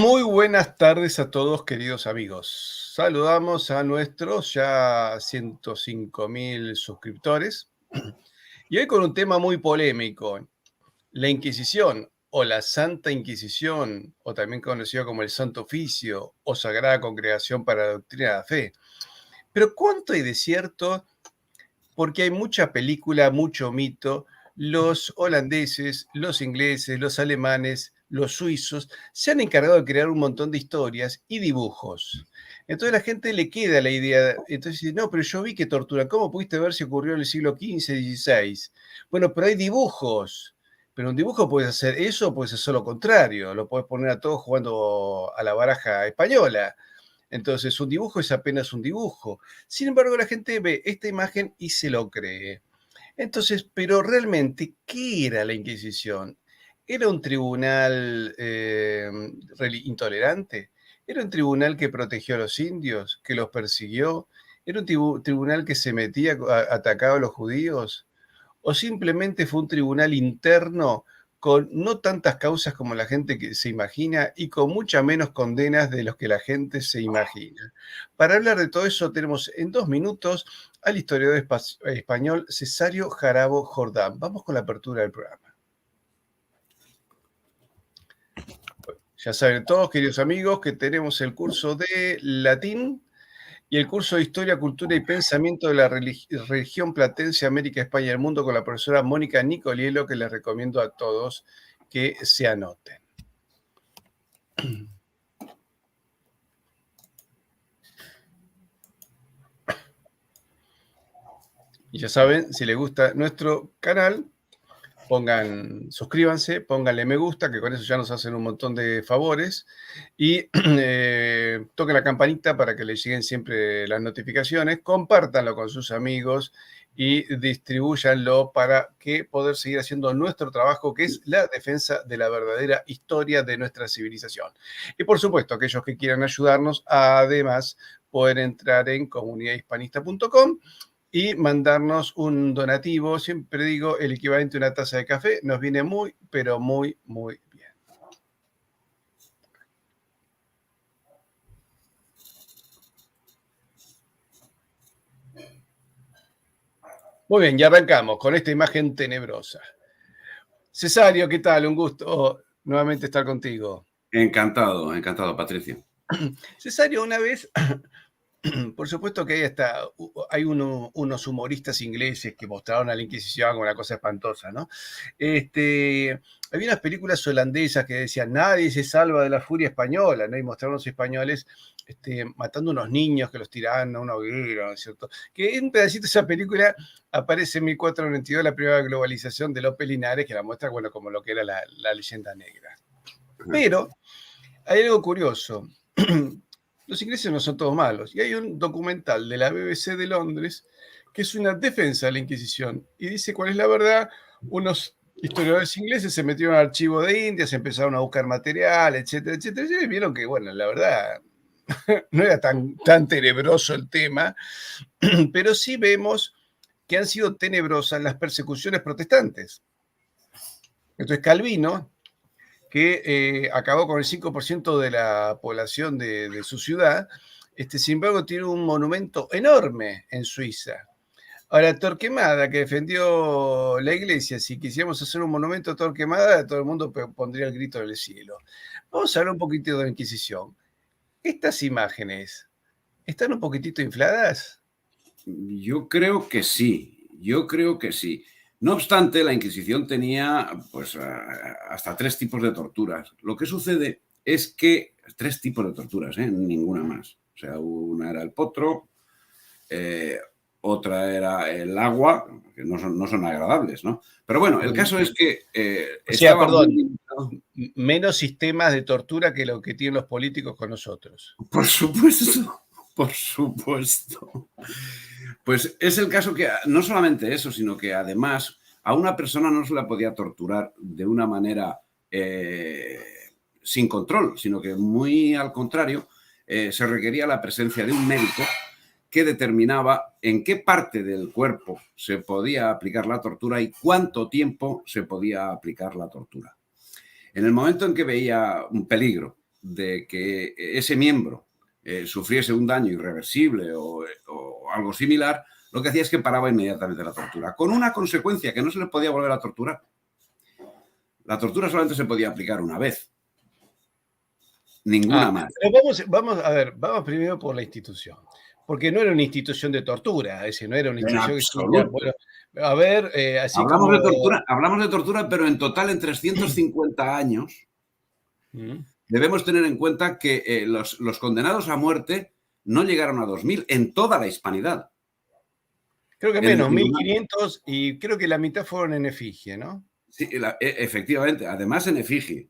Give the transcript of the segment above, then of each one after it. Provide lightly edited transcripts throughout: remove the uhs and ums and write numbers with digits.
Muy buenas tardes a todos, queridos amigos. Saludamos a nuestros ya 105.000 suscriptores y hoy con un tema muy polémico, la Inquisición o la Santa Inquisición, o también conocido como el Santo Oficio o Sagrada Congregación para la Doctrina de la Fe. Pero ¿cuánto hay de cierto? Porque hay mucha película, mucho mito. Los holandeses, los ingleses, los alemanes, los suizos se han encargado de crear un montón de historias y dibujos. Entonces a la gente le queda la idea, entonces dice, no, pero yo vi que tortura, ¿cómo pudiste ver si ocurrió en el siglo XV, XVI? Bueno, pero hay dibujos, pero un dibujo puedes hacer eso o puedes hacer lo contrario, lo puedes poner a todos jugando a la baraja española. Entonces, un dibujo es apenas un dibujo. Sin embargo, la gente ve esta imagen y se lo cree. Entonces, pero realmente, ¿qué era la Inquisición? ¿Era un tribunal intolerante? ¿Era un tribunal que protegió a los indios, que los persiguió? ¿Era un tribunal que se metía, atacaba a los judíos? ¿O simplemente fue un tribunal interno con no tantas causas como la gente que se imagina y con muchas menos condenas de los que la gente se imagina? Para hablar de todo eso tenemos en 2 minutos al historiador español Cesario Jarabo Jordán. Vamos con la apertura del programa. Ya saben todos, queridos amigos, que tenemos el curso de latín y el curso de Historia, Cultura y Pensamiento de la región platense, América, España y el mundo con la profesora Mónica Nicolielo, que les recomiendo a todos que se anoten. Y ya saben, si les gusta nuestro canal, suscríbanse, pónganle me gusta, que con eso ya nos hacen un montón de favores, y toquen la campanita para que les lleguen siempre las notificaciones, compártanlo con sus amigos y distribúyanlo para que poder seguir haciendo nuestro trabajo, que es la defensa de la verdadera historia de nuestra civilización. Y por supuesto, aquellos que quieran ayudarnos, además, pueden entrar en comunidadhispanista.com y mandarnos un donativo. Siempre digo, el equivalente a una taza de café nos viene muy, pero muy, muy bien. Muy bien, ya arrancamos con esta imagen tenebrosa. Cesario, ¿qué tal? Un gusto nuevamente estar contigo. Encantado, Patricio. Cesario, una vez, por supuesto que hay unos humoristas ingleses que mostraron a la Inquisición como una cosa espantosa, ¿no? Había unas películas holandesas que decían, nadie se salva de la furia española, ¿no? Y mostraron a los españoles matando unos niños que los tiraban a una hoguera, ¿no es cierto? Que en un pedacito de esa película aparece en 1492 la primera globalización de López Linares, que la muestra, bueno, como lo que era la leyenda negra. Pero hay algo curioso. Los ingleses no son todos malos. Y hay un documental de la BBC de Londres que es una defensa de la Inquisición y dice cuál es la verdad. Unos historiadores ingleses se metieron al archivo de Indias, empezaron a buscar material, etcétera, etcétera, y vieron que, bueno, la verdad no era tan tenebroso el tema, pero sí vemos que han sido tenebrosas las persecuciones protestantes. Entonces Calvino, que acabó con el 5% de la población de su ciudad, sin embargo tiene un monumento enorme en Suiza. Ahora, Torquemada, que defendió la iglesia, si quisiéramos hacer un monumento a Torquemada, todo el mundo pondría el grito del cielo. Vamos a hablar un poquitito de la Inquisición. Estas imágenes, ¿están un poquitito infladas? Yo creo que sí, No obstante, la Inquisición tenía pues, hasta 3 tipos de torturas. Lo que sucede es que 3 tipos de torturas, ninguna más. O sea, una era el potro, otra era el agua, que no son agradables, ¿no? Pero bueno, el caso es que menos sistemas de tortura que lo que tienen los políticos con nosotros. Por supuesto. Pues es el caso que no solamente eso, sino que además a una persona no se la podía torturar de una manera sin control, sino que muy al contrario, se requería la presencia de un médico que determinaba en qué parte del cuerpo se podía aplicar la tortura y cuánto tiempo se podía aplicar la tortura. En el momento en que veía un peligro de que ese miembro sufriese un daño irreversible o algo similar, lo que hacía es que paraba inmediatamente la tortura, con una consecuencia, que no se les podía volver a torturar. La tortura solamente se podía aplicar una vez, ninguna más. Pero vamos a ver, vamos primero por la institución, porque no era una institución de tortura, es decir, no era una En institución que decía, absoluto. bueno, a ver, así Hablamos como... de tortura, pero en total en 350 años Mm. debemos tener en cuenta que los condenados a muerte no llegaron a 2000 en toda la hispanidad. Creo que En el menos, tribunal. 1500, y creo que la mitad fueron en efigie, ¿no? Sí, efectivamente, además en efigie.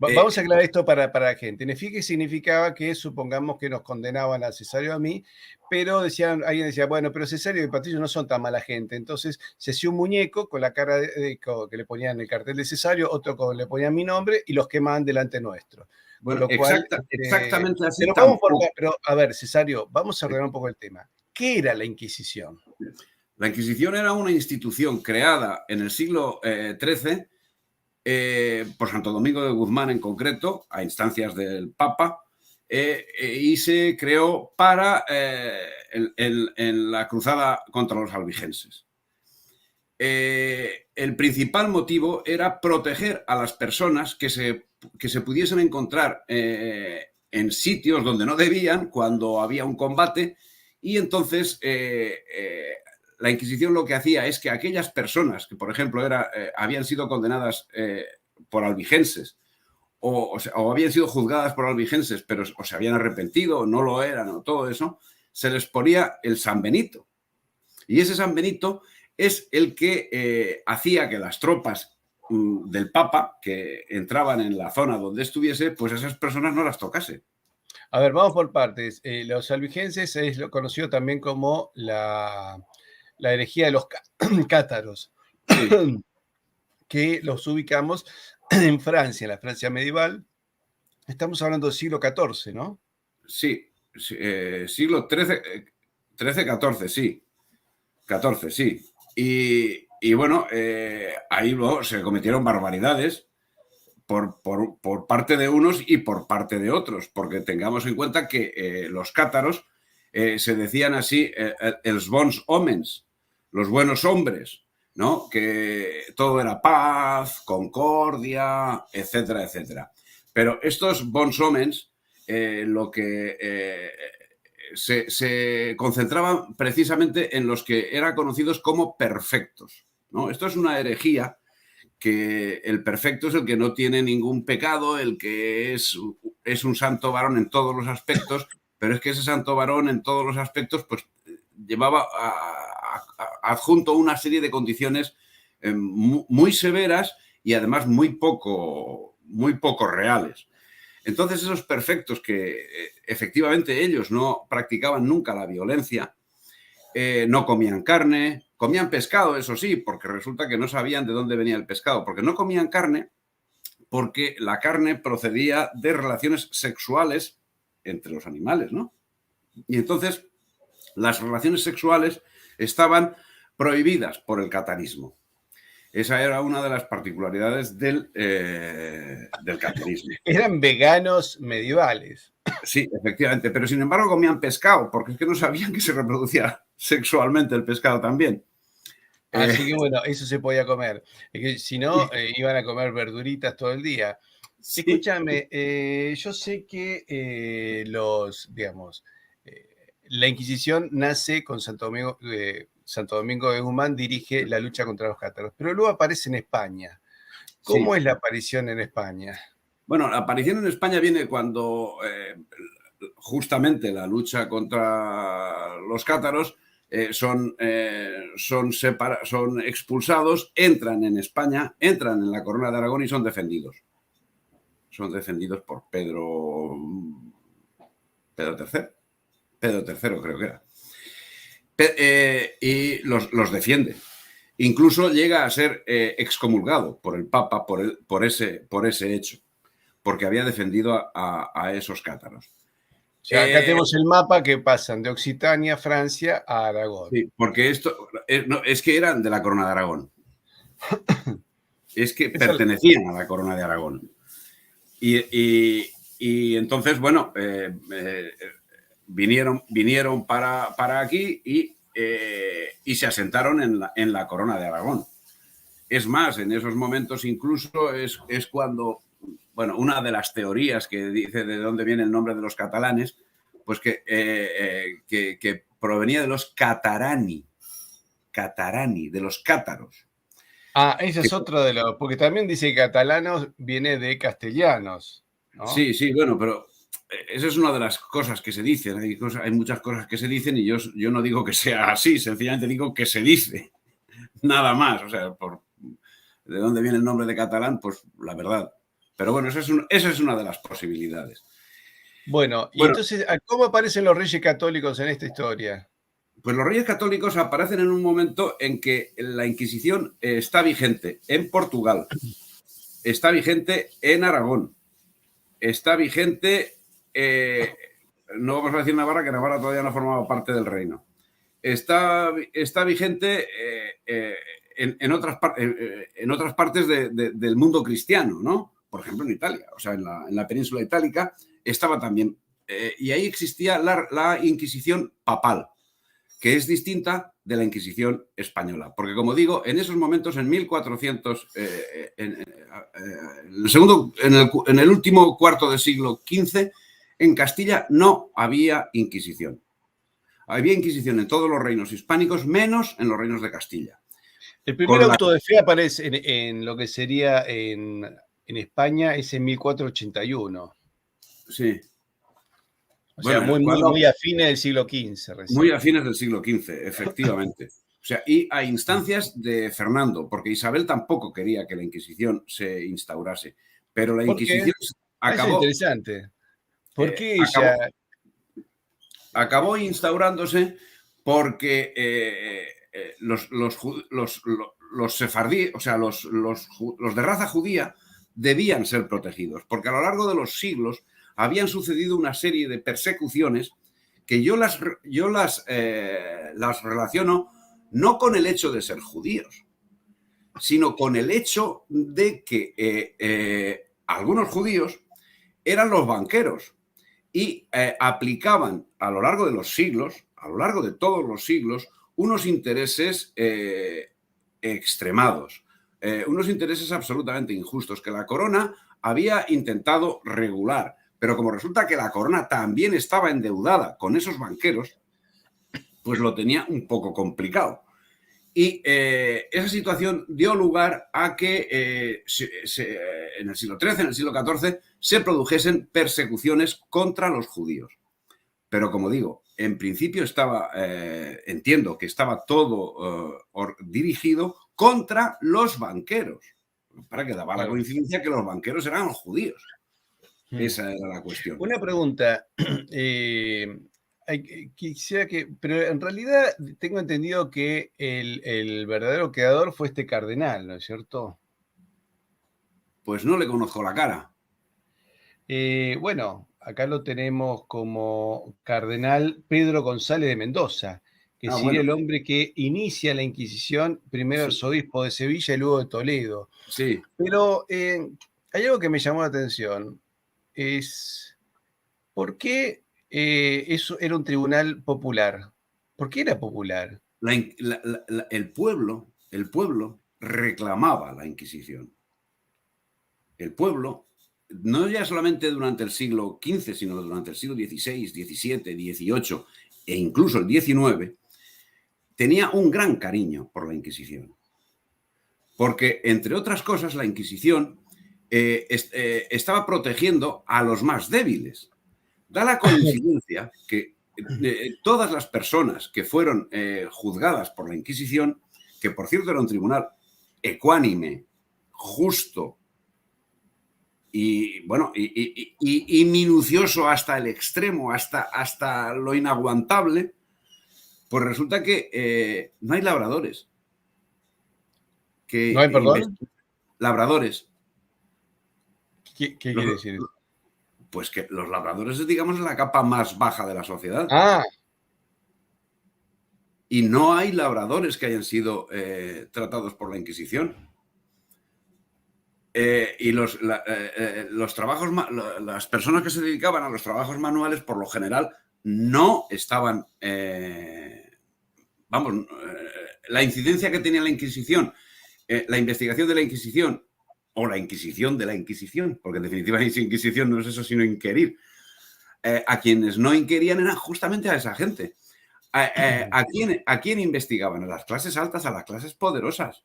Vamos a aclarar esto para la gente. En efigie significaba que supongamos que nos condenaban a Cesario a mí, pero alguien decía, bueno, pero Cesario y Patricio no son tan mala gente. Entonces se hacía un muñeco con la cara que le ponían el cartel de Cesario, otro le ponían mi nombre y los quemaban delante nuestro. Con Bueno, lo cual, exactamente así pero tampoco. pero a ver, Cesario, vamos a ordenar un poco el tema. ¿Qué era la Inquisición? La Inquisición era una institución creada en el siglo XIII por Santo Domingo de Guzmán en concreto, a instancias del Papa, y se creó para en la cruzada contra los albigenses. El principal motivo era proteger a las personas que se pudiesen encontrar en sitios donde no debían cuando había un combate, y entonces la Inquisición lo que hacía es que aquellas personas que, por ejemplo, habían sido condenadas por albigenses o habían sido juzgadas por albigenses, pero o se habían arrepentido o no lo eran o todo eso, se les ponía el San Benito. Y ese San Benito es el que hacía que las tropas del Papa que entraban en la zona donde estuviese, pues esas personas no las tocase. A ver, vamos por partes. Los albigenses es lo conocido también como la herejía de los cátaros, Sí, que los ubicamos en Francia, en la Francia medieval. Estamos hablando del siglo XIV, ¿no? sí, siglo XIII, XIV, sí. XIV, sí. Y bueno, ahí luego se cometieron barbaridades por parte de unos y por parte de otros, porque tengamos en cuenta que los cátaros se decían así, els bons homens, los buenos hombres, ¿no? Que todo era paz, concordia, etcétera, etcétera. Pero estos bons homens, lo que se concentraban precisamente en los que eran conocidos como perfectos, ¿no? Esto es una herejía, que el perfecto es el que no tiene ningún pecado, el que es un santo varón en todos los aspectos, pero es que ese santo varón en todos los aspectos pues llevaba adjunto una serie de condiciones muy severas y además muy poco reales. Entonces esos perfectos que efectivamente ellos no practicaban nunca la violencia, no comían carne, comían pescado, eso sí, porque resulta que no sabían de dónde venía el pescado, porque no comían carne, porque la carne procedía de relaciones sexuales entre los animales, ¿no? Y entonces las relaciones sexuales estaban prohibidas por el catarismo. Esa era una de las particularidades del catarismo. Eran veganos medievales. Sí, efectivamente, pero sin embargo comían pescado, porque es que no sabían que se reproducía sexualmente el pescado también. Así que bueno, eso se podía comer. Es que si no, iban a comer verduritas todo el día. Sí. Escúchame, yo sé que digamos, la Inquisición nace con Santo Domingo de Guzmán, dirige la lucha contra los cátaros, pero luego aparece en España. ¿Cómo Sí. es la aparición en España? Bueno, la aparición en España viene cuando justamente la lucha contra los cátaros son expulsados, entran en España, entran en la Corona de Aragón y son defendidos. Son defendidos por Pedro III. Pedro III creo que era. Y los defiende. Incluso llega a ser excomulgado por el Papa por ese hecho, porque había defendido a esos cátaros. O sea, acá tenemos el mapa que pasan de Occitania, Francia, a Aragón. Sí, porque esto no, es que eran de la Corona de Aragón. Es que pertenecían a la Corona de Aragón. Y y entonces, bueno, vinieron para aquí y se asentaron en la corona de Aragón. Es más, en esos momentos incluso es cuando, bueno, una de las teorías que dice de dónde viene el nombre de los catalanes, pues que provenía de los catarani, de los cátaros. Ah, ese es otro de los, porque también dice que catalanos viene de castellanos, ¿no? Sí, sí, bueno, pero esa es una de las cosas que se dicen. Hay muchas cosas que se dicen y yo no digo que sea así, sencillamente digo que se dice. Nada más, o sea, de dónde viene el nombre de catalán, pues la verdad. Pero bueno, esa es una de las posibilidades. Bueno, y entonces, ¿cómo aparecen los reyes católicos en esta historia? Pues los reyes católicos aparecen en un momento en que la Inquisición está vigente en Portugal, está vigente en Aragón, está vigente, no vamos a decir Navarra, que Navarra todavía no formaba parte del reino. Está vigente en otras partes del mundo cristiano, ¿no? Por ejemplo, en Italia, o sea, en la península itálica estaba también, y ahí existía la Inquisición papal, que es distinta de la Inquisición española. Porque, como digo, en esos momentos, en 1400, en el último cuarto del siglo XV, en Castilla no había Inquisición. Había Inquisición en todos los reinos hispánicos, menos en los reinos de Castilla. El primer auto de fe aparece en lo que sería en España, es en 1481. Sí. O sea, muy afines del siglo XV. Recién. Muy afines del siglo XV, efectivamente. O sea, y a instancias de Fernando, porque Isabel tampoco quería que la Inquisición se instaurase. Pero la Inquisición acabó. Es interesante. ¿Por qué ella? Acabó instaurándose porque los sefardíes, o sea, los de raza judía, debían ser protegidos, porque a lo largo de los siglos habían sucedido una serie de persecuciones que yo las relaciono no con el hecho de ser judíos, sino con el hecho de que algunos judíos eran los banqueros y aplicaban a lo largo de los siglos, a lo largo de todos los siglos, unos intereses extremados, unos intereses absolutamente injustos que la corona había intentado regular. Pero como resulta que la corona también estaba endeudada con esos banqueros, pues lo tenía un poco complicado. Y esa situación dio lugar a que en el siglo XIII, en el siglo XIV, se produjesen persecuciones contra los judíos. Pero como digo, en principio entiendo que estaba todo dirigido contra los banqueros. Para que daba la coincidencia que los banqueros eran judíos. Esa era la cuestión. Una pregunta. Pero en realidad tengo entendido que el verdadero creador fue este cardenal, ¿no es cierto? Pues no le conozco la cara. Bueno, acá lo tenemos como cardenal Pedro González de Mendoza, que sería el hombre que inicia la Inquisición, primero arzobispo de Sevilla y luego de Toledo. Sí. Pero hay algo que me llamó la atención, es ¿por qué eso era un tribunal popular? ¿Por qué era popular? El pueblo reclamaba la Inquisición. El pueblo, no ya solamente durante el siglo XV, sino durante el siglo XVI, XVII, XVIII e incluso el XIX, tenía un gran cariño por la Inquisición. Porque, entre otras cosas, la Inquisición estaba protegiendo a los más débiles. Da la coincidencia que todas las personas que fueron juzgadas por la Inquisición, que por cierto era un tribunal ecuánime, justo y bueno y minucioso hasta el extremo, hasta lo inaguantable, pues resulta que no hay labradores. ¿No hay perdón? Labradores. ¿Qué quiere decir? Pues que los labradores es, digamos, la capa más baja de la sociedad. Ah. Y no hay labradores que hayan sido tratados por la Inquisición. Y los trabajos, las personas que se dedicaban a los trabajos manuales, por lo general, no estaban, la incidencia que tenía la Inquisición, la investigación de la Inquisición, o la Inquisición de la Inquisición, porque en definitiva la Inquisición no es eso sino inquirir, a quienes no inquirían eran justamente a esa gente. ¿A quién investigaban? A las clases altas, a las clases poderosas.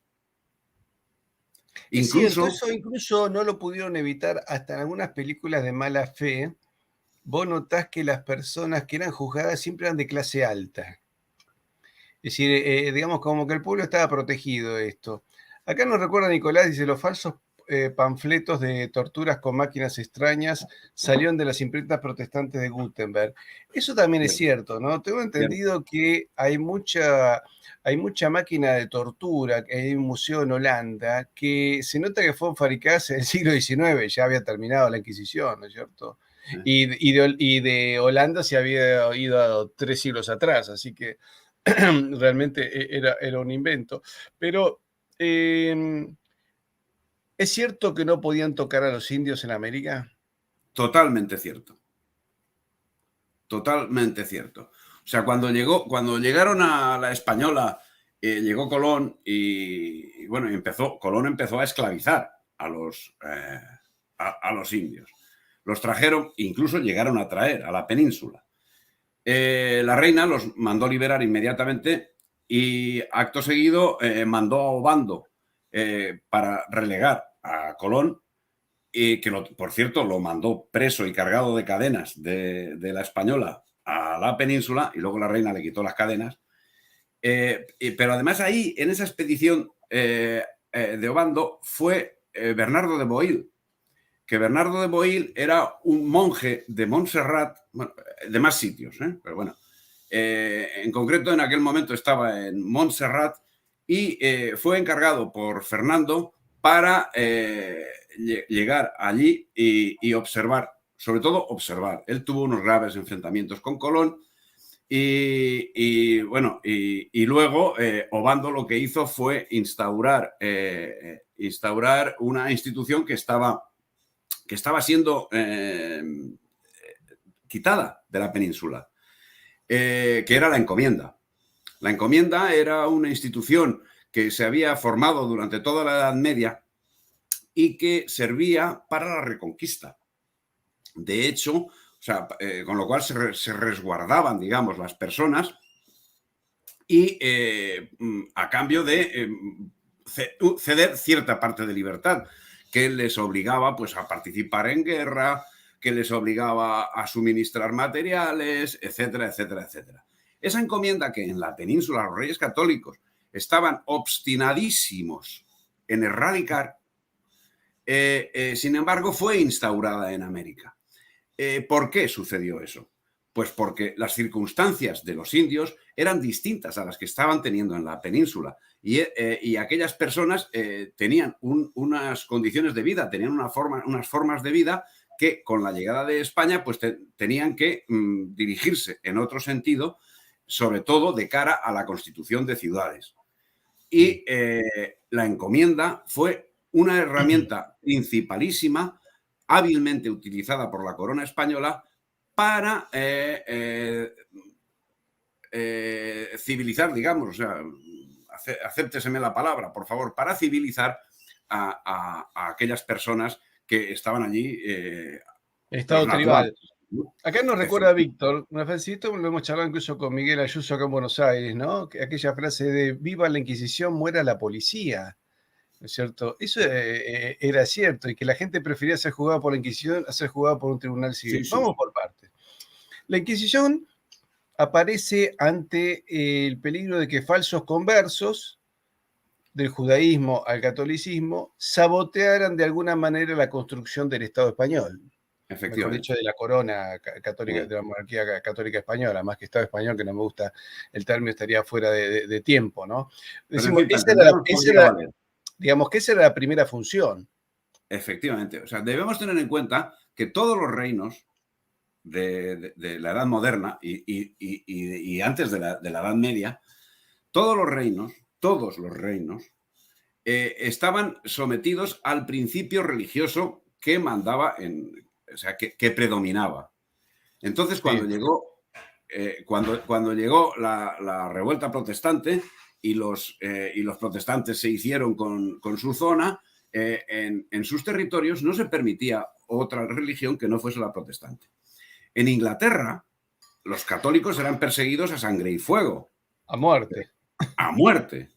Es cierto, Incluso, eso incluso no lo pudieron evitar hasta en algunas películas de mala fe. Vos notás que las personas que eran juzgadas siempre eran de clase alta. Es decir, digamos como que el pueblo estaba protegido de esto. Acá nos recuerda Nicolás, dice, los falsos panfletos de torturas con máquinas extrañas salieron de las imprentas protestantes de Gutenberg. Eso también es cierto, ¿no? Tengo entendido que hay mucha máquina de tortura, que hay un museo en Holanda, que se nota que fueron fabricadas en el siglo XIX, ya había terminado la Inquisición, ¿no es cierto? Y de Holanda se había ido a 3 siglos atrás, así que realmente era un invento. Pero ¿es cierto que no podían tocar a los indios en América? totalmente cierto. Totalmente cierto. O sea, cuando llegaron a la Española, llegó Colón y bueno, Colón empezó a esclavizar a los indios. Los trajeron, incluso llegaron a traer a la península. La reina los mandó liberar inmediatamente y acto seguido mandó a Obando para relegar a Colón, y que por cierto lo mandó preso y cargado de cadenas de la Española a la península, y luego la reina le quitó las cadenas. Pero además ahí, en esa expedición de Obando, fue Bernardo de Boil, que Bernardo de Boil era un monje de Montserrat, bueno, de más sitios, pero bueno, en concreto en aquel momento estaba en Montserrat y fue encargado por Fernando para llegar allí y observar, sobre todo observar. Él tuvo unos graves enfrentamientos con Colón y luego Obando lo que hizo fue instaurar una institución que estaba siendo quitada de la península, que era la encomienda. La encomienda era una institución que se había formado durante toda la Edad Media y que servía para la reconquista. De hecho, con lo cual se resguardaban, digamos, las personas y a cambio de ceder cierta parte de libertad, que les obligaba pues, a participar en guerra, que les obligaba a suministrar materiales, etcétera, etcétera, etcétera. Esa encomienda que en la península los reyes católicos estaban obstinadísimos en erradicar, sin embargo, fue instaurada en América. ¿Por qué sucedió eso? Pues porque las circunstancias de los indios eran distintas a las que estaban teniendo en la península y aquellas personas tenían unas condiciones de vida, tenían unas formas de vida que con la llegada de España pues tenían que dirigirse en otro sentido, sobre todo de cara a la constitución de ciudades. Y la encomienda fue una herramienta principalísima, hábilmente utilizada por la corona española para civilizar, digamos, o sea, acépteseme la palabra, por favor, para civilizar a aquellas personas que estaban allí. Estado tribal. Acá nos recuerda Víctor, una frasecita, lo hemos charlado incluso con Miguel Ayuso acá en Buenos Aires, ¿no? Aquella frase de viva la Inquisición, muera la policía, ¿no es cierto? Eso era cierto, y que la gente prefería ser juzgada por la Inquisición a ser juzgada por un tribunal civil. Sí. Vamos por partes. La Inquisición aparece ante el peligro de que falsos conversos del judaísmo al catolicismo sabotearan de alguna manera la construcción del Estado español. Mejor dicho, de la corona católica, de la monarquía católica española, más que Estado español, que no me gusta el término, estaría fuera de tiempo, ¿no? Decimos, digamos que esa era la primera función. Efectivamente. O sea, debemos tener en cuenta que todos los reinos de la Edad Moderna y antes de la Edad Media, todos los reinos estaban sometidos al principio religioso que mandaba, o sea, que predominaba. Entonces, cuando Sí. llegó, cuando llegó la revuelta protestante y los protestantes se hicieron con su zona, en sus territorios no se permitía otra religión que no fuese la protestante. En Inglaterra, los católicos eran perseguidos a sangre y fuego, A muerte. a muerte,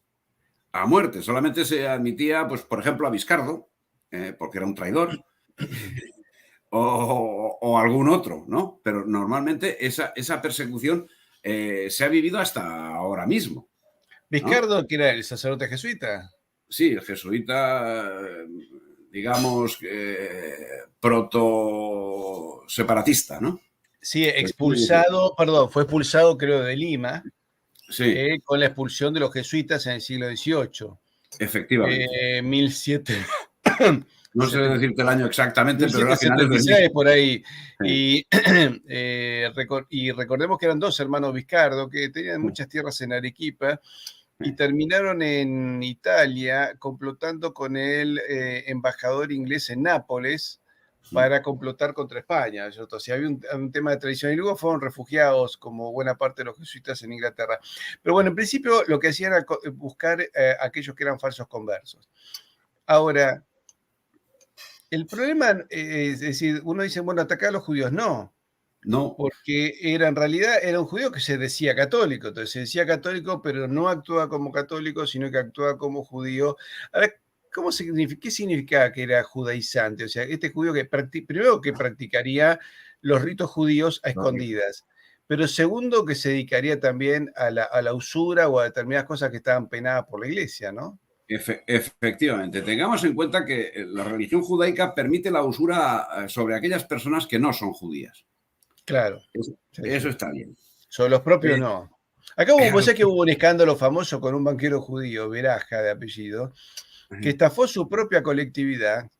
a muerte. Solamente se admitía, pues, por ejemplo, a Viscardo, porque era un traidor, o algún otro, ¿no? Pero normalmente esa persecución se ha vivido hasta ahora mismo, ¿no? Vizcardo, que era el sacerdote jesuita. Sí, el jesuita, digamos, proto-separatista, ¿no? Sí, expulsado, perdón, fue expulsado creo de Lima, Sí, con la expulsión de los jesuitas en el siglo XVIII. efectivamente. 1700. No sé decirte el año exactamente, pero era a finales del 1776, por ahí. sí, Y recordemos que eran dos hermanos Vizcardo que tenían muchas tierras en Arequipa y terminaron en Italia complotando con el embajador inglés en Nápoles para complotar contra España. O sea, había un tema de traición y luego fueron refugiados como buena parte de los jesuitas en Inglaterra. Pero bueno, en principio lo que hacían era buscar aquellos que eran falsos conversos. Ahora, el problema es decir, uno dice, bueno, atacar a los judíos. No, no, porque en realidad era un judío que se decía católico. Entonces se decía católico, pero no actuaba como católico, sino que actuaba como judío. Ahora, ¿qué significaba que era judaizante? O sea, este judío que primero que practicaría los ritos judíos a escondidas, pero segundo que se dedicaría también a la usura o a determinadas cosas que estaban penadas por la iglesia, ¿no? efectivamente. Tengamos en cuenta que la religión judaica permite la usura sobre aquellas personas que no son judías. Claro, sí, Eso sí. está bien. Sobre los propios Eh, no. Acá vos los- sabés que hubo un escándalo famoso con un banquero judío, Veraja de apellido, que estafó su propia colectividad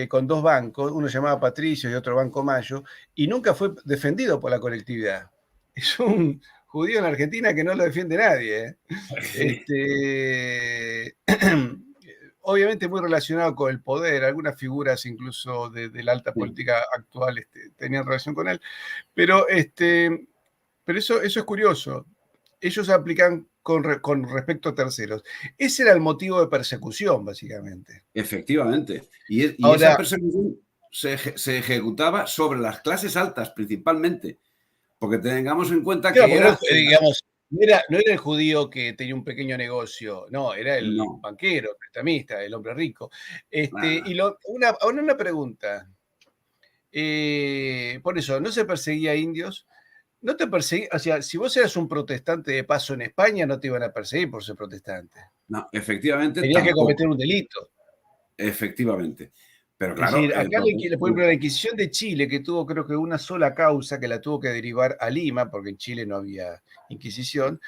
con dos bancos, uno llamaba Patricio y otro Banco Mayo, y nunca fue defendido por la colectividad. Es un judío en Argentina que no lo defiende nadie. Obviamente muy relacionado con el poder, algunas figuras incluso de la alta política actual tenían relación con él, pero, pero eso es curioso. Ellos aplican con respecto a terceros. Ese era el motivo de persecución, básicamente. Efectivamente. Y esa Ahora, persecución se ejecutaba sobre las clases altas principalmente, porque tengamos en cuenta claro, que porque no, era... digamos, no era el judío que tenía un pequeño negocio, no, era el No, banquero, el prestamista, el hombre rico. nada. Ahora una pregunta. Por eso, ¿no se perseguía a indios? No te perseguía, o sea, si vos eras un protestante de paso en España, no te iban a perseguir por ser protestante. No, efectivamente Tenías que tampoco. cometer un delito. Efectivamente. Pero Es claro, decir, acá, por ejemplo, la Inquisición de Chile, que tuvo creo que una sola causa, que la tuvo que derivar a Lima, porque en Chile no había Inquisición,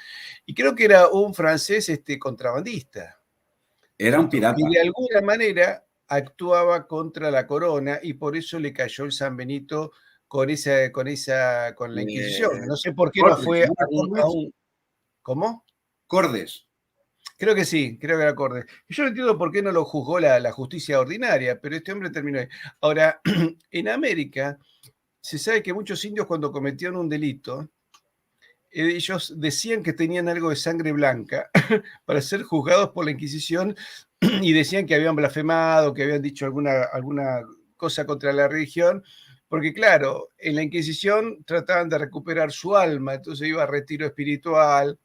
y creo que era un francés contrabandista, era un que pirata. de alguna manera actuaba contra la corona y por eso le cayó el San Benito con la Inquisición. No sé por qué no Cordes, fue ¿no era Cordes? ¿cómo? Cordes. Creo que sí, creo que era Cordes. Yo no entiendo por qué no lo juzgó la justicia ordinaria, pero este hombre terminó ahí. Ahora, en América se sabe que muchos indios cuando cometían un delito, ellos decían que tenían algo de sangre blanca para ser juzgados por la Inquisición y decían que habían blasfemado, que habían dicho alguna cosa contra la religión, porque claro, en la Inquisición trataban de recuperar su alma, entonces iba a retiro espiritual,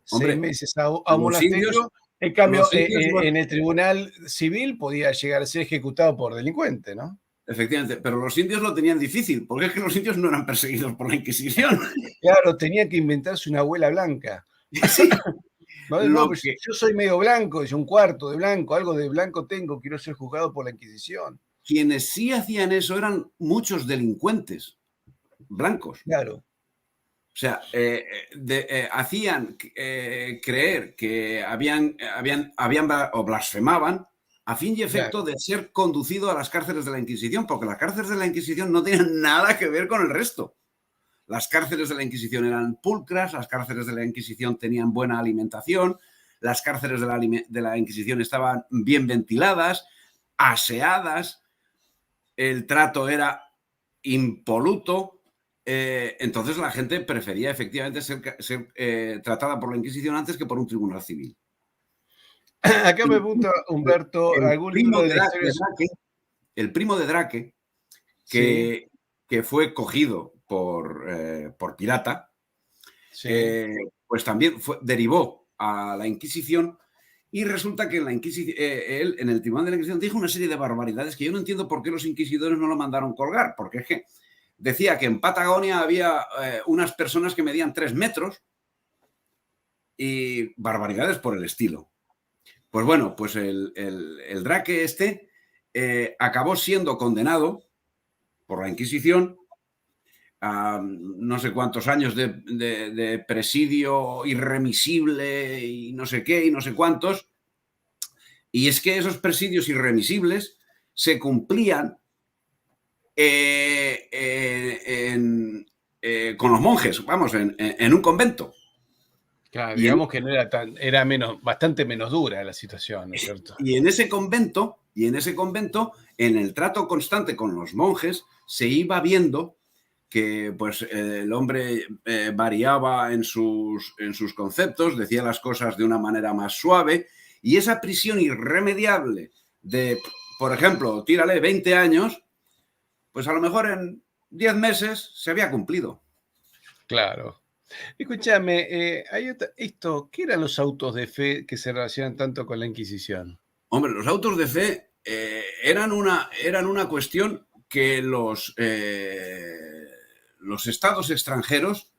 seis Hombre, meses a un los indios, monasterio. En cambio, los indios, en el tribunal civil podía llegar a ser ejecutado por delincuente, ¿no? efectivamente, pero los indios lo tenían difícil, porque es que los indios no eran perseguidos por la Inquisición. Claro, tenía que inventarse una abuela blanca. Sí, No, no, lo pues que yo soy medio blanco, es un cuarto de blanco, algo de blanco tengo, quiero ser juzgado por la Inquisición. quienes sí hacían eso eran muchos delincuentes blancos. Claro, O sea, hacían creer que habían o blasfemaban a fin y efecto claro, de ser conducido a las cárceles de la Inquisición, porque las cárceles de la Inquisición no tenían nada que ver con el resto. Las cárceles de la Inquisición eran pulcras, las cárceles de la Inquisición tenían buena alimentación, las cárceles de la Inquisición estaban bien ventiladas, aseadas, el trato era impoluto. Entonces la gente prefería efectivamente ser tratada por la Inquisición antes que por un tribunal civil. Acá me pregunta Humberto, El ¿algún primo libro de de la historia? Drake, el primo de Drake, Sí, que fue cogido por pirata, sí. pues también derivó a la Inquisición, y resulta que él en el Tribunal de la Inquisición dijo una serie de barbaridades que yo no entiendo por qué los inquisidores no lo mandaron colgar, porque es que decía que en Patagonia había unas personas que medían 3 metros y barbaridades por el estilo. Pues bueno, pues el Drake acabó siendo condenado por la Inquisición a no sé cuántos años de presidio irremisible y no sé qué y no sé cuántos. Y es que esos presidios irremisibles se cumplían con los monjes, vamos, en un convento. Claro, Y en, digamos que no era tan, era bastante menos dura la situación, ¿no es cierto? y en ese convento, en el trato constante con los monjes, se iba viendo que pues, el hombre variaba en sus conceptos, decía las cosas de una manera más suave, y esa prisión irremediable de, por ejemplo, tírale 20 años, pues a lo mejor en 10 meses se había cumplido. Claro. Escúchame, ¿qué eran los autos de fe que se relacionan tanto con la Inquisición? Hombre, los autos de fe eran una cuestión que los estados extranjeros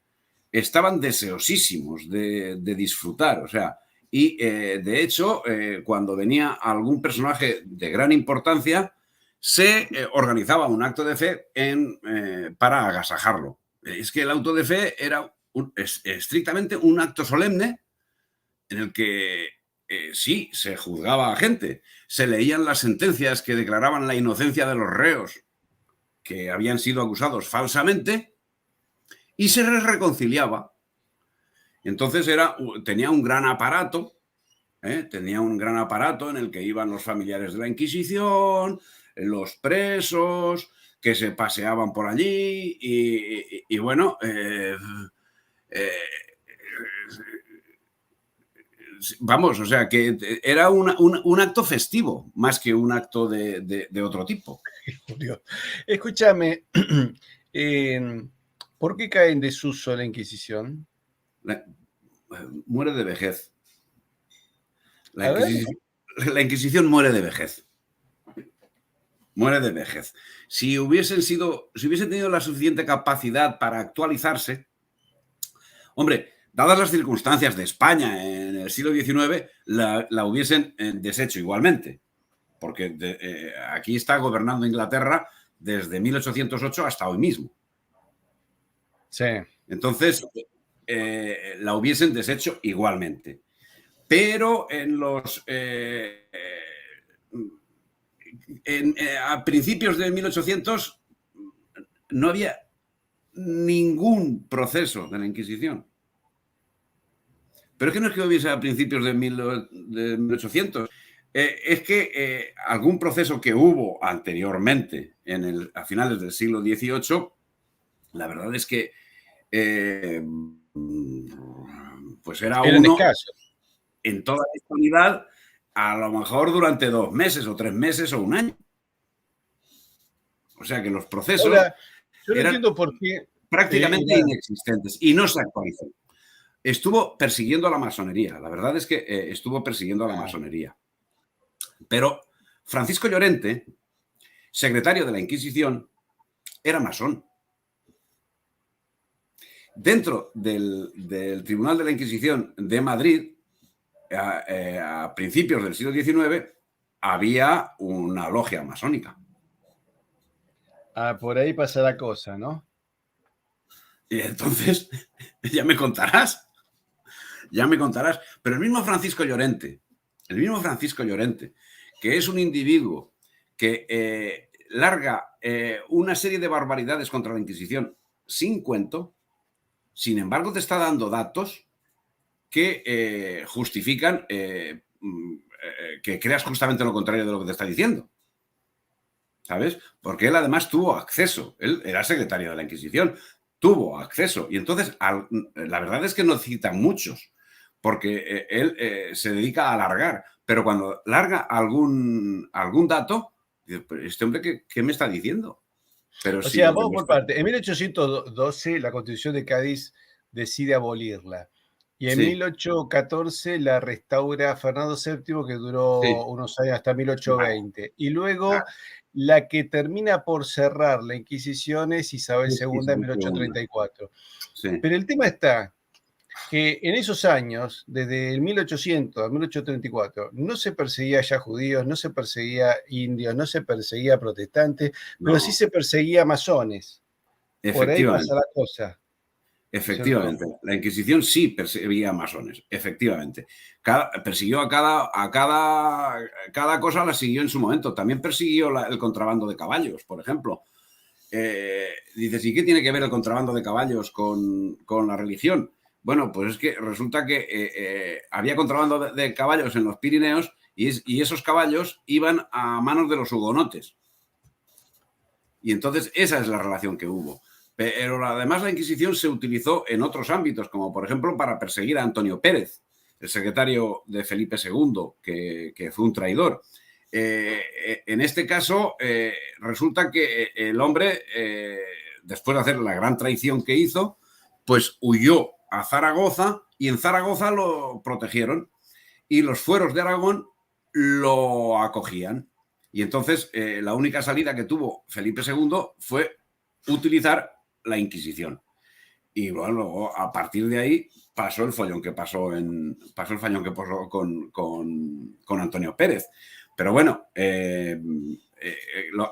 estaban deseosísimos de disfrutar. O sea, y de hecho, cuando venía algún personaje de gran importancia, se organizaba un acto de fe para agasajarlo. Es que el auto de fe era estrictamente un acto solemne en el que sí, se juzgaba a gente, se leían las sentencias que declaraban la inocencia de los reos que habían sido acusados falsamente y se les reconciliaba. Entonces tenía un gran aparato, en el que iban los familiares de la Inquisición, los presos, que se paseaban por allí y bueno, vamos, o sea, que era un acto festivo más que un acto de otro tipo. Julio. Escúchame, ¿por qué cae en desuso la Inquisición? La- Muere de vejez. La A ver, Inquisición, la Inquisición muere de vejez. Muere de vejez. Si hubiesen tenido la suficiente capacidad para actualizarse, hombre, dadas las circunstancias de España en el siglo XIX, la hubiesen deshecho igualmente, porque aquí está gobernando Inglaterra desde 1808 hasta hoy mismo. sí. Entonces, la hubiesen deshecho igualmente. Pero a principios de 1800 no había ningún proceso de la Inquisición. Pero es que no es que hubiese a principios de 1800. Es que algún proceso que hubo anteriormente, a finales del siglo XVIII, la verdad es que pues era Eran uno escasos. en toda la actualidad, a lo mejor durante 2 meses o 3 meses o un año. O sea que los procesos Ahora, yo no eran entiendo por qué prácticamente era. inexistentes y no se actualizó. Estuvo persiguiendo a la masonería. La verdad es que estuvo persiguiendo a la Ah, masonería. Pero Francisco Llorente, secretario de la Inquisición, era masón. Dentro del Tribunal de la Inquisición de Madrid, a principios del siglo XIX, había una logia masónica. por ahí pasa la cosa, ¿no? Y entonces, ya me contarás. Pero el mismo Francisco Llorente, que es un individuo que larga una serie de barbaridades contra la Inquisición sin cuento, sin embargo te está dando datos que justifican que creas justamente lo contrario de lo que te está diciendo. ¿Sabes? Porque él además tuvo acceso. Él era secretario de la Inquisición, tuvo acceso. Y entonces, la verdad es que no citan muchos, porque él se dedica a alargar. Pero cuando larga algún dato, dice, este hombre, ¿qué me está diciendo? Pero O si sea, lo que vamos me por está... parte. En 1812 la Constitución de Cádiz decide abolirla. Y en Sí, 1814 la restaura Fernando VII, que duró sí, unos años hasta vale, 1820. Y luego vale. la que termina por cerrar la Inquisición es Isabel II en Isabel II. 1834. Sí, Pero el tema está que en esos años, desde el 1800 a 1834, no se perseguía ya judíos, no se perseguía indios, no se perseguía protestantes, pero sí no, se perseguía masones. Por ahí pasa efectivamente. la cosa, ¿cierto? Efectivamente, la Inquisición sí perseguía a masones, efectivamente. Persiguió cada cosa la siguió en su momento. También persiguió el contrabando de caballos, por ejemplo. Dices, ¿y qué tiene que ver el contrabando de caballos con la religión? Bueno, pues es que resulta que había contrabando de caballos en los Pirineos y esos caballos iban a manos de los hugonotes. Y entonces esa es la relación que hubo. Pero además la Inquisición se utilizó en otros ámbitos, como por ejemplo para perseguir a Antonio Pérez, el secretario de Felipe II, que fue un traidor. En este caso, resulta que el hombre, después de hacer la gran traición que hizo, pues huyó a Zaragoza y en Zaragoza lo protegieron y los fueros de Aragón lo acogían. Y entonces la única salida que tuvo Felipe II fue utilizar la Inquisición. Y bueno, luego a partir de ahí pasó el follón que pasó, con Antonio Pérez. Pero bueno,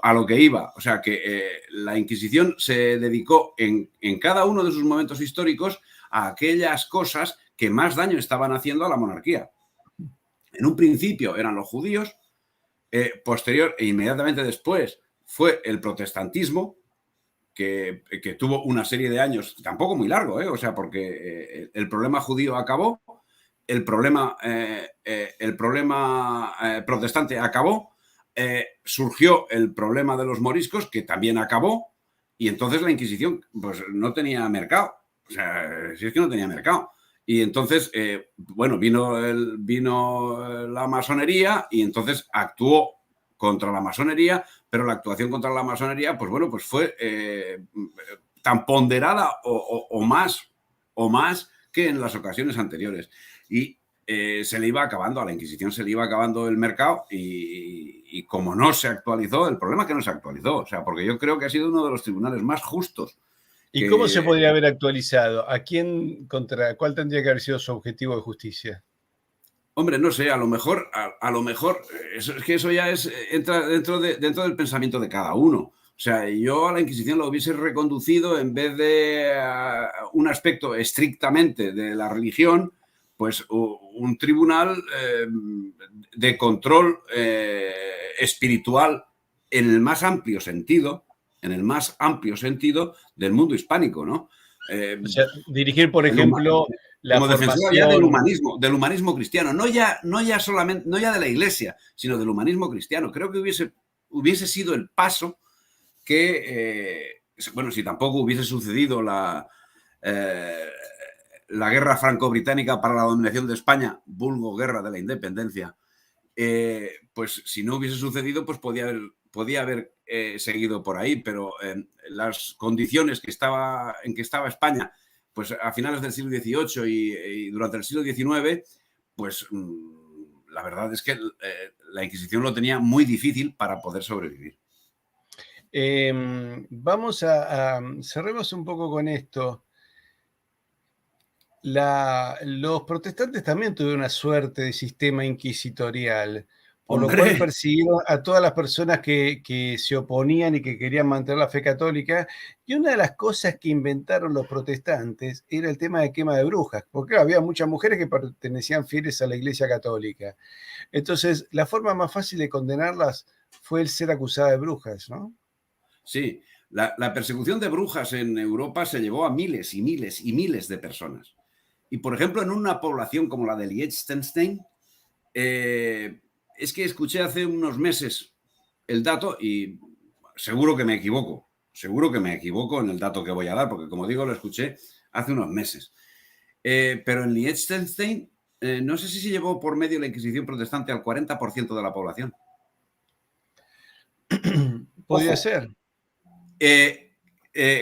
a lo que iba, o sea que la Inquisición se dedicó en cada uno de sus momentos históricos a aquellas cosas que más daño estaban haciendo a la monarquía. En un principio eran los judíos, posterior e inmediatamente después fue el protestantismo, que tuvo una serie de años, tampoco muy largo, o sea, porque el problema judío acabó, el problema protestante acabó, surgió el problema de los moriscos, que también acabó, y entonces la Inquisición pues no tenía mercado. O sea, si es que no tenía mercado. Y entonces, bueno, vino la masonería y entonces actuó contra la masonería, pero la actuación contra la masonería, pues bueno, pues fue tan ponderada o más que en las ocasiones anteriores. Y se le iba acabando, a la Inquisición se le iba acabando el mercado y como no se actualizó, el problema es que no se actualizó, o sea, porque yo creo que ha sido uno de los tribunales más justos ¿Y cómo se que, podría haber actualizado? ¿Cuál tendría que haber sido su objetivo de justicia? hombre, no sé, a lo mejor, es que eso ya entra dentro del pensamiento de cada uno. O sea, yo a la Inquisición lo hubiese reconducido en vez de un aspecto estrictamente de la religión, pues un tribunal de control espiritual en el más amplio sentido, del mundo hispánico, ¿no? O sea, dirigir, por El huma- ejemplo, la Como defensora ya del formación. humanismo cristiano, no ya solamente, no ya de la Iglesia, sino del humanismo cristiano. Creo que hubiese sido el paso que, bueno, si tampoco hubiese sucedido eh, la guerra franco-británica para la dominación de España, vulgo guerra de la independencia, pues si no hubiese sucedido, pues podía haber seguido por ahí, pero las condiciones en que estaba España, pues a finales del siglo XVIII y durante el siglo XIX, pues la verdad es que la Inquisición lo tenía muy difícil para poder sobrevivir. Vamos cerremos un poco con esto. Los protestantes también tuvieron una suerte de sistema inquisitorial, por lo cual Hombre, persiguieron a todas las personas que se oponían y que querían mantener la fe católica. Y una de las cosas que inventaron los protestantes era el tema de quema de brujas, porque claro, había muchas mujeres que pertenecían fieles a la Iglesia Católica. Entonces, la forma más fácil de condenarlas fue el ser acusada de brujas, ¿no? sí, la persecución de brujas en Europa se llevó a miles y miles y miles de personas. Y, por ejemplo, en una población como la de Liechtenstein, es que escuché hace unos meses el dato y seguro que me equivoco. Seguro que me equivoco en el dato que voy a dar, porque, como digo, lo escuché hace unos meses. Pero en Liechtenstein, no sé si se llevó por medio la Inquisición protestante al 40% de la población. Podría Ojo, ser.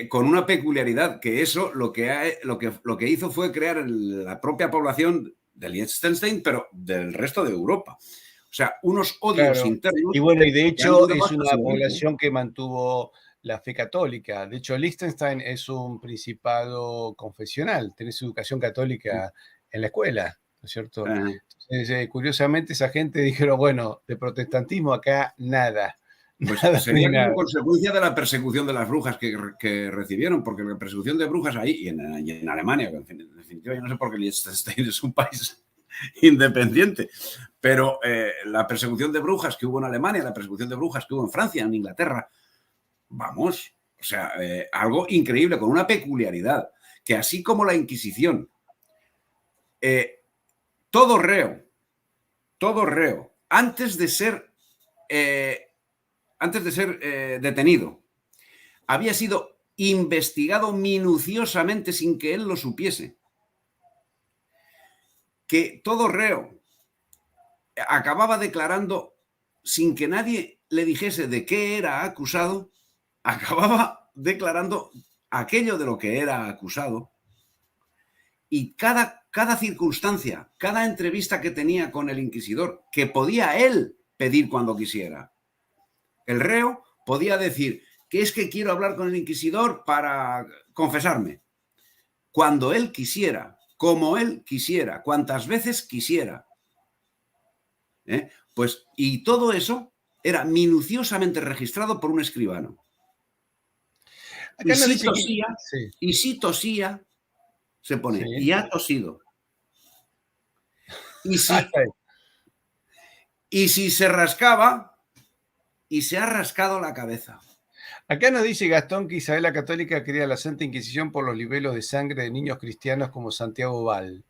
con una peculiaridad, que eso lo que hizo fue crear la propia población de Liechtenstein, pero del resto de Europa. O sea, unos odios Claro. internos Y bueno, y de que han hecho durado es hasta una su muerte. población que mantuvo la fe católica. De hecho, Liechtenstein es un principado confesional, tenés educación católica en la escuela, ¿no es cierto? Entonces, curiosamente, esa gente dijeron, bueno, de protestantismo acá nada, Pues nada sería de como nada. consecuencia de la persecución de las brujas que recibieron, porque la persecución de brujas ahí y en Alemania, en definitiva, yo no sé por qué Liechtenstein es un país independiente, pero la persecución de brujas que hubo en Alemania, la persecución de brujas que hubo en Francia, en Inglaterra, vamos, o sea, algo increíble, con una peculiaridad, que así como la Inquisición, eh, todo reo, antes de ser detenido, había sido investigado minuciosamente sin que él lo supiese. Que todo reo acababa declarando sin que nadie le dijese de qué era acusado, acababa declarando aquello de lo que era acusado. Y cada circunstancia, cada entrevista que tenía con el inquisidor, que podía él pedir cuando quisiera, el reo podía decir que es que quiero hablar con el inquisidor para confesarme. Cuando él quisiera, como él quisiera, cuantas veces quisiera. Pues, y todo eso era minuciosamente registrado por un escribano. Acá nos dice que... Sí, Y si tosía, se pone, sí. y ha tosido. Y si se rascaba, y se ha rascado la cabeza. Acá nos dice Gastón que Isabel la Católica quería la Santa Inquisición por los libelos de sangre de niños cristianos como Santiago Val.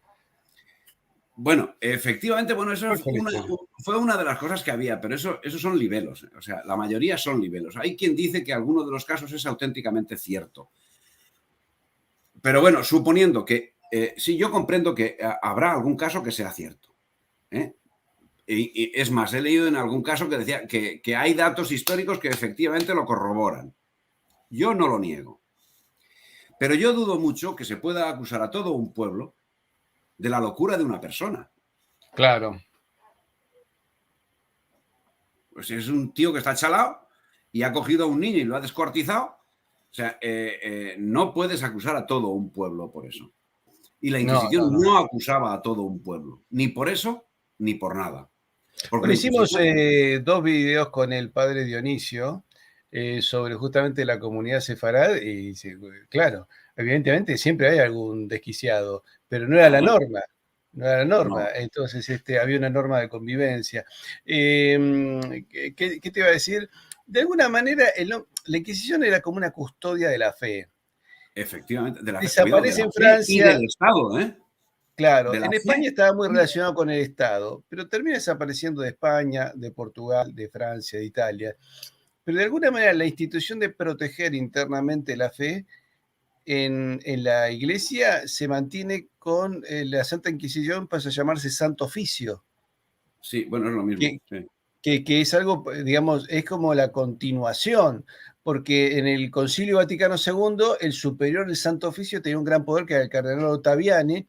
Bueno, efectivamente, bueno, eso ¿Cuál fue la historia? fue una de las cosas que había, pero eso son libelos. O sea, la mayoría son libelos. Hay quien dice que alguno de los casos es auténticamente cierto. Pero bueno, suponiendo que sí, yo comprendo que habrá algún caso que sea cierto. Y es más, he leído en algún caso que decía que hay datos históricos que efectivamente lo corroboran. Yo no lo niego. Pero yo dudo mucho que se pueda acusar a todo un pueblo de la locura de una persona. Claro. Pues es un tío que está chalado y ha cogido a un niño y lo ha descuartizado. O sea, no puedes acusar a todo un pueblo por eso. Y la No, Inquisición no, no. no acusaba a todo un pueblo, ni por eso, ni por nada. Porque Bueno, la hicimos Inquisición... 2 videos con el padre Dionisio sobre justamente la comunidad sefarad y claro, evidentemente siempre hay algún desquiciado, pero no era la norma. No era la norma, No. entonces había una norma de convivencia. ¿Qué te iba a decir? De alguna manera, la Inquisición era como una custodia de la fe. Efectivamente, de la fe, cuidado, de Desaparece la en fe y Francia. del Estado, Claro, de la en fe. España estaba muy relacionado con el Estado, pero termina desapareciendo de España, de Portugal, de Francia, de Italia. Pero de alguna manera la institución de proteger internamente la fe en la Iglesia se mantiene con la Santa Inquisición, pasa a llamarse Santo Oficio, Sí, bueno, es lo mismo. que, Sí. que es algo, digamos, es como la continuación, porque en el Concilio Vaticano II el superior del Santo Oficio tenía un gran poder que era el cardenal Ottaviani,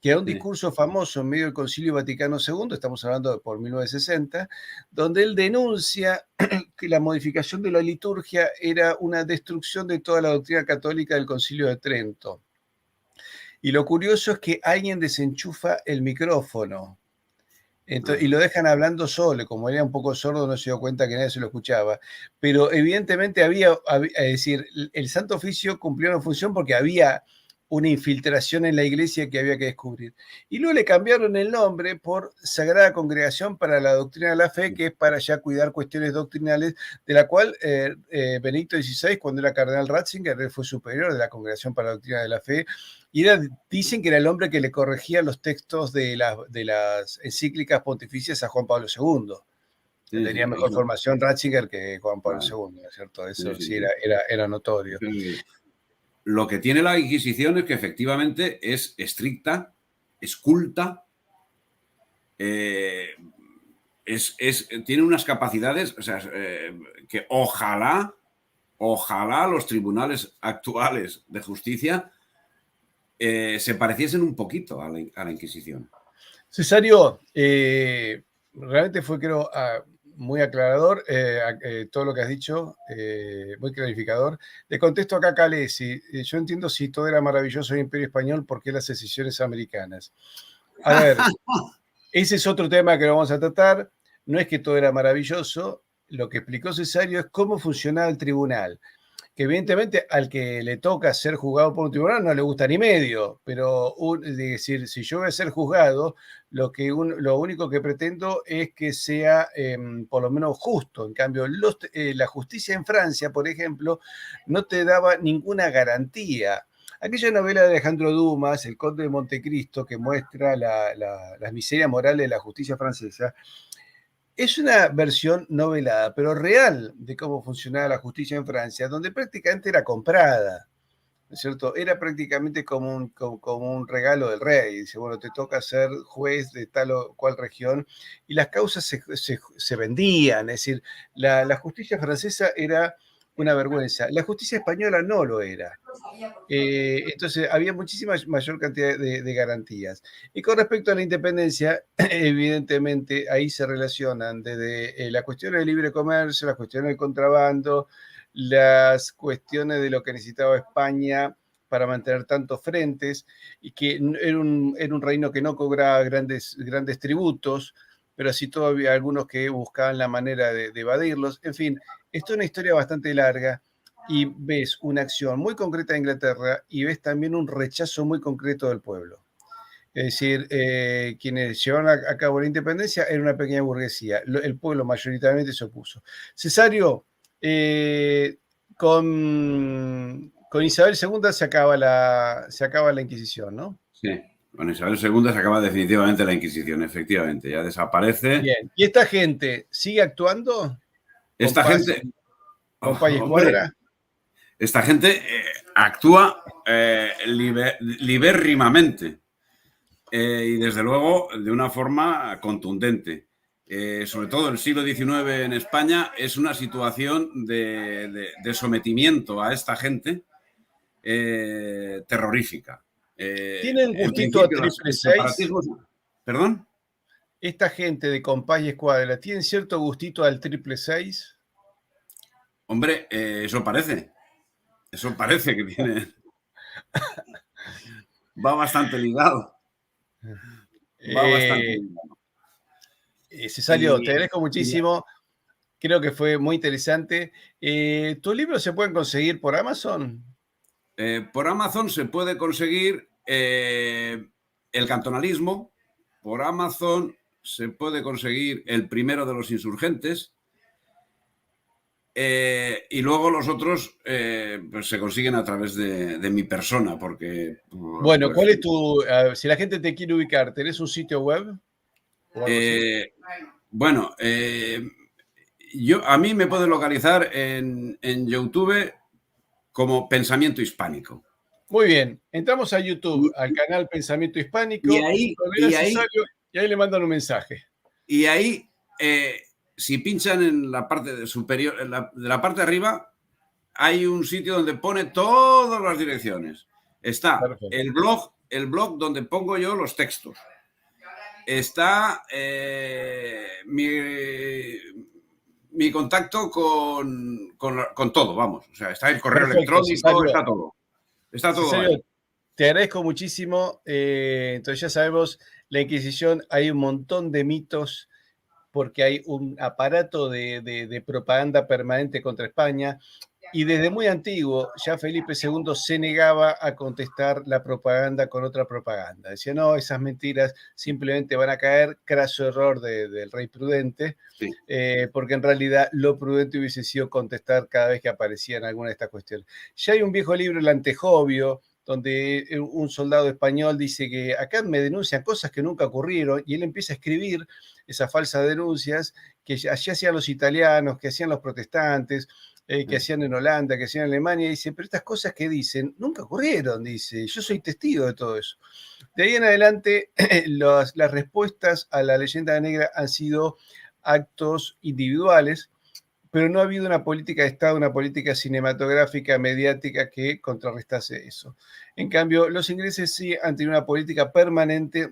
que da un Sí. discurso famoso en medio del Concilio Vaticano II, estamos hablando de por 1960, donde él denuncia que la modificación de la liturgia era una destrucción de toda la doctrina católica del Concilio de Trento. Y lo curioso es que alguien desenchufa el micrófono. Y lo dejan hablando solo, como era un poco sordo, no se dio cuenta que nadie se lo escuchaba. Pero evidentemente es decir, el Santo Oficio cumplió una función porque había una infiltración en la iglesia que había que descubrir. Y luego le cambiaron el nombre por Sagrada Congregación para la Doctrina de la Fe, que es para ya cuidar cuestiones doctrinales, de la cual Benedicto XVI, cuando era cardenal Ratzinger, él fue superior de la Congregación para la Doctrina de la Fe, y dicen que era el hombre que le corregía los textos de las encíclicas pontificias a Juan Pablo II. Sí, Tenía sí, mejor eso, formación Ratzinger que Juan Pablo claro. II, ¿no es cierto? Sí, Eso sí, sí sí. era notorio. Lo que tiene la Inquisición es que efectivamente es estricta, es culta, tiene unas capacidades, o sea, que ojalá los tribunales actuales de justicia se pareciesen un poquito a la Inquisición. Cesario, realmente fue, creo, muy aclarador todo lo que has dicho, muy clarificador. Le contesto acá a Calesi. Yo entiendo si todo era maravilloso en el Imperio Español, ¿por qué las secesiones americanas? A ver, ese es otro tema que vamos a tratar. No es que todo era maravilloso. Lo que explicó Cesario es cómo funcionaba el tribunal, que evidentemente al que le toca ser juzgado por un tribunal no le gusta ni medio, pero es decir, si yo voy a ser juzgado, lo único que pretendo es que sea por lo menos justo. En cambio, la justicia en Francia, por ejemplo, no te daba ninguna garantía. Aquella novela de Alejandro Dumas, El Conde de Montecristo, que muestra las miserias morales de la justicia francesa, es una versión novelada, pero real, de cómo funcionaba la justicia en Francia, donde prácticamente era comprada, ¿no es cierto? Era prácticamente como un regalo del rey. Dice, bueno, te toca ser juez de tal o cual región, y las causas se vendían. Es decir, la justicia francesa era una vergüenza. La justicia española no lo era. Entonces había muchísima mayor cantidad de garantías. Y con respecto a la independencia, evidentemente ahí se relacionan desde la cuestión del libre comercio, las cuestiones del contrabando, las cuestiones de lo que necesitaba España para mantener tantos frentes, y que era un reino que no cobraba grandes tributos, pero sí todavía algunos que buscaban la manera de evadirlos. En fin, esto es una historia bastante larga, y ves una acción muy concreta de Inglaterra y ves también un rechazo muy concreto del pueblo. Es decir, quienes llevaron a cabo la independencia era una pequeña burguesía. El pueblo mayoritariamente se opuso. Cesario, con Isabel II se acaba la Inquisición, ¿no? Sí, con Isabel II se acaba definitivamente la Inquisición, efectivamente, ya desaparece. Bien. ¿Y esta gente sigue actuando con Esta paz, gente, con paz y hombre, escuadra? esta gente actúa libérrimamente y desde luego de una forma contundente. Sobre todo el siglo XIX en España es una situación de sometimiento a esta gente terrorífica. ¿Tienen En gustito a principio, triple el seis? separatismo... ¿Perdón? Esta gente de compás y escuadra, ¿tienen cierto gustito al triple seis? Hombre, eso parece. Eso parece que tiene... Va bastante ligado. Va bastante Eh, ligado. Cesario, te Y, agradezco y la- muchísimo. Creo que fue muy interesante. ¿Tus libros se pueden conseguir por Amazon? por Amazon se puede conseguir el cantonalismo. Por Amazon se puede conseguir el primero de los insurgentes. Y luego los otros pues se consiguen a través de mi persona, porque Bueno, pues, ¿cuál es si la gente te quiere ubicar, ¿tenés un sitio web o algo así? bueno, a mí me pueden localizar en YouTube como Pensamiento Hispánico. Muy bien, entramos a Y, YouTube, al canal Pensamiento y Hispánico, ahí, lo verá y ahí, Cesario y ahí le mandan un mensaje. y ahí si pinchan en la parte superior, de la parte de arriba, hay un sitio donde pone todas las direcciones. Está Perfecto. el blog donde pongo yo los textos. Está mi contacto con todo, vamos. O sea, está el correo Perfecto, electrónico, Cesario. está todo. Está todo Cesario, ahí. te agradezco muchísimo. Entonces ya sabemos, la Inquisición, hay un montón de mitos porque hay un aparato de propaganda permanente contra España. Y desde muy antiguo, ya Felipe II se negaba a contestar la propaganda con otra propaganda. Decía, no, esas mentiras simplemente van a caer, craso error del rey prudente, Sí. porque en realidad lo prudente hubiese sido contestar cada vez que aparecían alguna de estas cuestiones. Ya hay un viejo libro, El Antejovio, donde un soldado español dice que acá me denuncian cosas que nunca ocurrieron, y él empieza a escribir esas falsas denuncias que allí hacían los italianos, que hacían los protestantes, que hacían en Holanda, que hacían en Alemania, y dice, pero estas cosas que dicen nunca ocurrieron, dice, yo soy testigo de todo eso. De ahí en adelante, las respuestas a la leyenda negra han sido actos individuales, pero no ha habido una política de Estado, una política cinematográfica, mediática que contrarrestase eso. En cambio, los ingleses sí han tenido una política permanente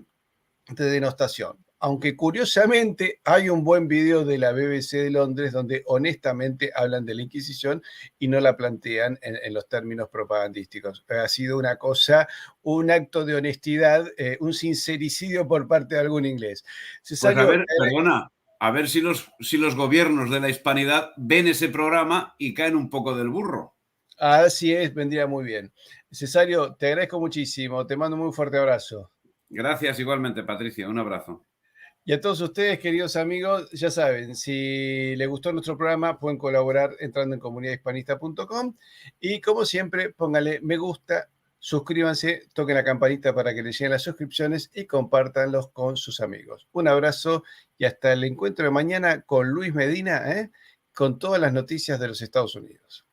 de denostación. Aunque curiosamente hay un buen video de la BBC de Londres donde honestamente hablan de la Inquisición y no la plantean en los términos propagandísticos. Ha sido una cosa, un acto de honestidad, un sincericidio por parte de algún inglés. Pues a Cesario, ver, perdona, a ver si los gobiernos de la hispanidad ven ese programa y caen un poco del burro. así es, vendría muy bien. Cesario, te agradezco muchísimo, te mando un muy fuerte abrazo. Gracias igualmente, Patricia. Un abrazo. Y a todos ustedes, queridos amigos, ya saben, si les gustó nuestro programa, pueden colaborar entrando en comunidadhispanista.com y como siempre, pónganle me gusta, suscríbanse, toquen la campanita para que les lleguen las suscripciones y compártanlos con sus amigos. Un abrazo y hasta el encuentro de mañana con Luis Medina, con todas las noticias de los Estados Unidos.